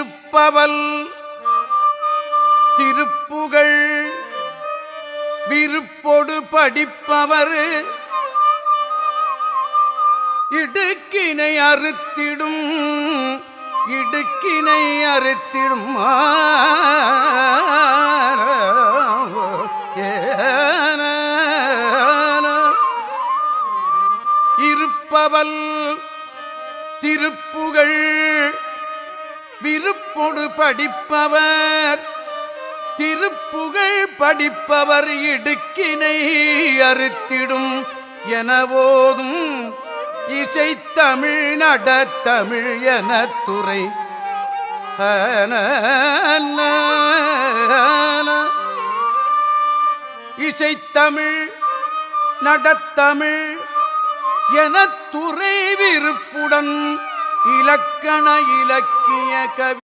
இருப்பவல் திருப்புகழ் விருப்பொடு படிப்பவர் இடுக்கினை அறுத்திடும் இடுக்கினை அறுத்திடும் இருப்பவல் திருப்புகழ் விருப்பொடு படிப்பவர் திருப்புகழ் படிப்பவர் இடுக்கினை அறுத்திடும் எனவோதும் இசைத்தமிழ் நடத்தமிழ் என துறை இசைத்தமிழ் நடத்தமிழ் என துறை விருப்புடன் இலக்கண இலக்கிய கவி